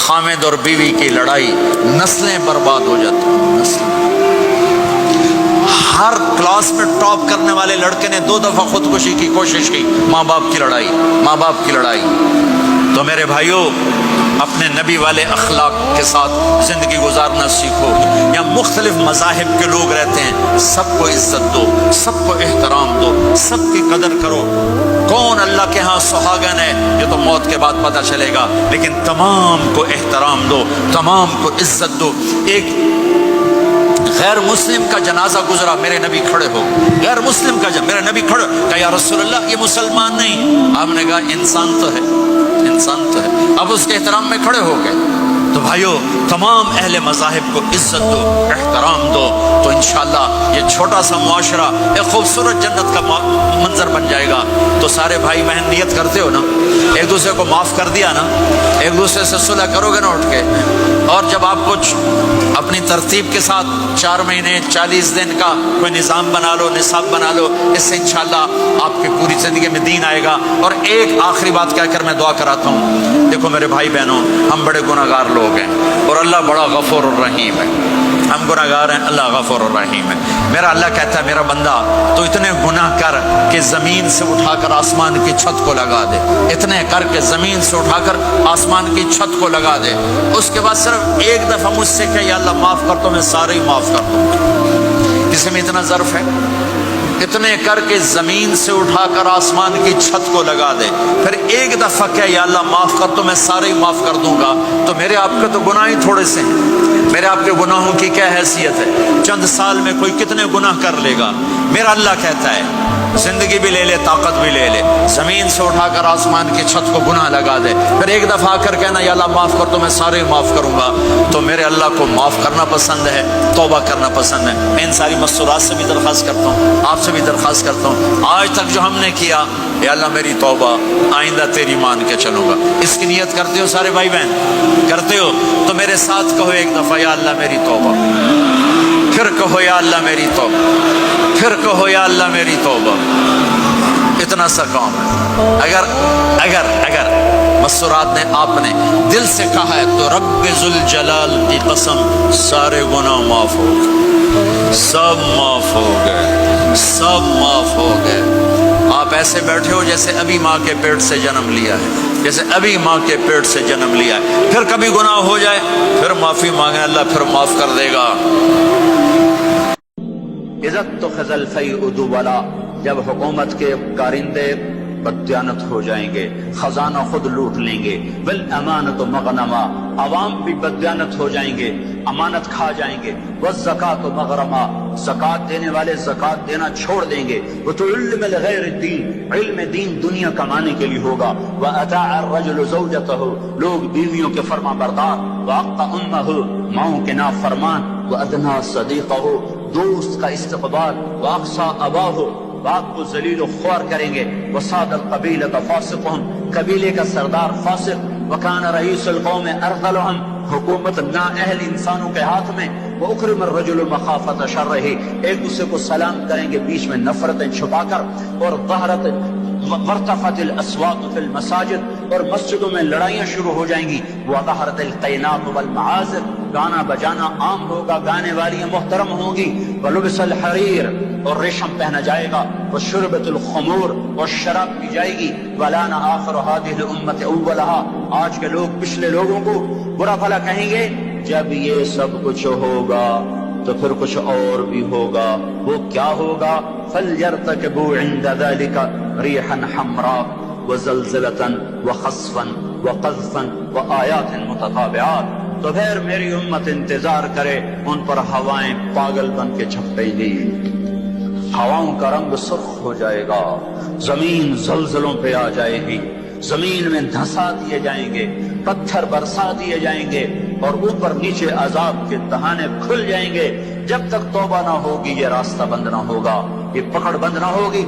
خامد اور بیوی کی لڑائی، نسلیں برباد ہو جاتی ہیں، نسلیں۔ ہر کلاس میں ٹاپ کرنے والے لڑکے نے 2 دفعہ خودکشی کی کوشش کی، ماں باپ کی لڑائی، ماں باپ کی لڑائی۔ تو میرے بھائیوں، اپنے نبی والے اخلاق کے ساتھ زندگی گزارنا سیکھو۔ یا مختلف مذاہب کے لوگ رہتے ہیں، سب کو عزت دو، سب کو احترام دو، سب کی قدر کرو۔ کون اللہ کے ہاں سہاگن ہے یہ تو موت کے بعد پتہ چلے گا، لیکن تمام کو احترام دو، تمام کو عزت دو۔ ایک غیر مسلم کا جنازہ گزرا، میرے نبی کھڑے ہو، غیر مسلم کا میرے نبی کھڑے، کہا یا رسول اللہ یہ مسلمان نہیں۔ آپ نے کہا انسان تو ہے، انسان تو ہے۔ اب اس کے احترام میں کھڑے ہو گئے۔ تو بھائیو، تمام اہل مذاہب کو عزت دو، احترام دو، تو انشاءاللہ یہ چھوٹا سا معاشرہ ایک خوبصورت جنت کا منظر بن جائے گا۔ تو سارے بھائی بہن نیت کرتے ہو نا، ایک دوسرے کو معاف کر دیا نا، ایک دوسرے سے صلح کرو گے نا اٹھ کے۔ اور جب آپ کچھ اپنی ترتیب کے ساتھ 4 مہینے 40 دن کا کوئی نظام بنا لو، نصاب بنا لو، اس سے انشاءاللہ آپ کی پوری زندگی میں دین آئے گا۔ اور ایک آخری بات کہہ کر میں دعا کراتا ہوں، دیکھو میرے بھائی بہنوں، ہم بڑے گناہگار لوگ ہیں اور اللہ بڑا غفور الرحیم ہے۔ ہم گناہگار ہیں، اللہ غفور الرحیم ہے۔ میرا اللہ کہتا ہے میرا بندہ تو اتنے گناہ کر کہ زمین سے اٹھا کر آسمان کی چھت کو لگا دے، اتنے کر کے زمین سے اٹھا کر آسمان کی چھت کو لگا دے، اس کے بعد صرف ایک دفعہ مجھ سے کہ یا اللہ معاف کر تو میں سارے ہی معاف کر دوں گا۔ کسی میں اتنا ظرف ہے؟ اتنے کر کے زمین سے اٹھا کر آسمان کی چھت کو لگا دے، پھر ایک دفعہ کہ یا اللہ معاف کر تو میں سارے ہی معاف کر دوں گا۔ تو میرے آپ کے تو گناہ ہی تھوڑے سے ہیں، میرے آپ کے گناہوں کی کیا حیثیت ہے؟ چند سال میں کوئی کتنے گناہ کر لے گا۔ میرا اللہ کہتا ہے زندگی بھی لے لے، طاقت بھی لے لے، زمین سے اٹھا کر آسمان کی چھت کو گناہ لگا دے، پھر ایک دفعہ آ کر کہنا یا اللہ معاف کر تو میں سارے معاف کروں گا۔ تو میرے اللہ کو معاف کرنا پسند ہے، توبہ کرنا پسند ہے۔ میں ان ساری مستورات سے بھی درخواست کرتا ہوں، آپ سے بھی درخواست کرتا ہوں، آج تک جو ہم نے کیا، یا اللہ میری توبہ، آئندہ تیری مان کے چلوں گا۔ اس کی نیت کرتے ہو سارے بھائی بہن؟ کرتے ہو تو میرے ساتھ کہو ایک دفعہ یا اللہ میری توبہ، پھر کہو یا اللہ میری توبہ، پھر کہو یا اللہ میری توبہ۔ اتنا سا کام ہے۔ اگر مسورات نے آپ نے دل سے کہا ہے تو رب ذوالجلال کی قسم سارے گناہ معاف ہو گئے، سب معاف ہو گئے، سب معاف ہو گئے۔ آپ ایسے بیٹھے ہو جیسے ابھی ماں کے پیٹ سے جنم لیا ہے، جیسے ابھی ماں کے پیٹ سے جنم لیا ہے۔ پھر کبھی گناہ ہو جائے پھر معافی مانگے، اللہ پھر معاف کر دے گا۔ عزت تو خزل فی ادولا، جب حکومت کے کارندے بددیانت ہو جائیں گے، خزانہ خود لوٹ لیں گے، والامانت مغنما، عوام بھی بددیانت ہو جائیں گے، امانت کھا جائیں گے، والزکات مغرما، زکات دینے والے زکات دینا چھوڑ دیں گے، وتعلم الغیر الدین، علم دین دنیا کمانے کے لیے ہوگا، واطاع الرجل زوجته، لوگ بیویوں کے فرما بردار، واقطع امه، ماؤں کے نافرمان، وادنى صدیقه، دوست کا استقبال، واقصى اباه، باپ کو ذلیل و خوار کریں گے، وصاد القبیلۃ فاسقهم، قبیلے کا سردار فاسق، وکان رئیس القوم ارذلهم، حکومت نااہل انسانوں کے ہاتھ میں، وَأُكْرِمَ الرَّجُلُ مَخَافَةَ شَرِّهِ، ایک دوسرے کو سلام کریں گے بیچ میں نفرتیں چھپا کر، اور ظہرت وارتفعت الاصوات فی المساجد، اور مسجدوں میں لڑائیاں شروع ہو جائیں گی، وظہرت القینات والمعازف، گانا بجانا عام ہوگا، گانے والیاں محترم ہوں گی، ولبس الحریر، اور ریشم پہنا جائے گا، وشربت الخمور، اور شراب پی جائے گی، ولان آخر هذه الامة اولها، آج کے لوگ پچھلے لوگوں کو برا بھلا کہیں گے۔ جب یہ سب کچھ ہوگا تو پھر کچھ اور بھی ہوگا، وہ کیا ہوگا؟ فَلْيَرْتَكِبُوا عِنْدَ ذَلِكَ رِيحًا حَمْرَاءَ وَزَلْزَلَةً وَخَسْفًا وَقَذْفًا وَآيَاتٍ مُتَتَابِعَاتٍ، تو پھر میری امت انتظار کرے، ان پر ہوائیں پاگل بن کے جھپٹیں گی، ہواؤں کا رنگ سرخ ہو جائے گا، زمین زلزلوں پہ آ جائے گی، زمین میں دھسا دیے جائیں گے، پتھر برسا دیے جائیں گے، اور اوپر نیچے عذاب کے دہانے کھل جائیں گے۔ جب تک توبہ نہ ہوگی یہ راستہ بند نہ ہوگا، یہ پکڑ بند نہ ہوگی،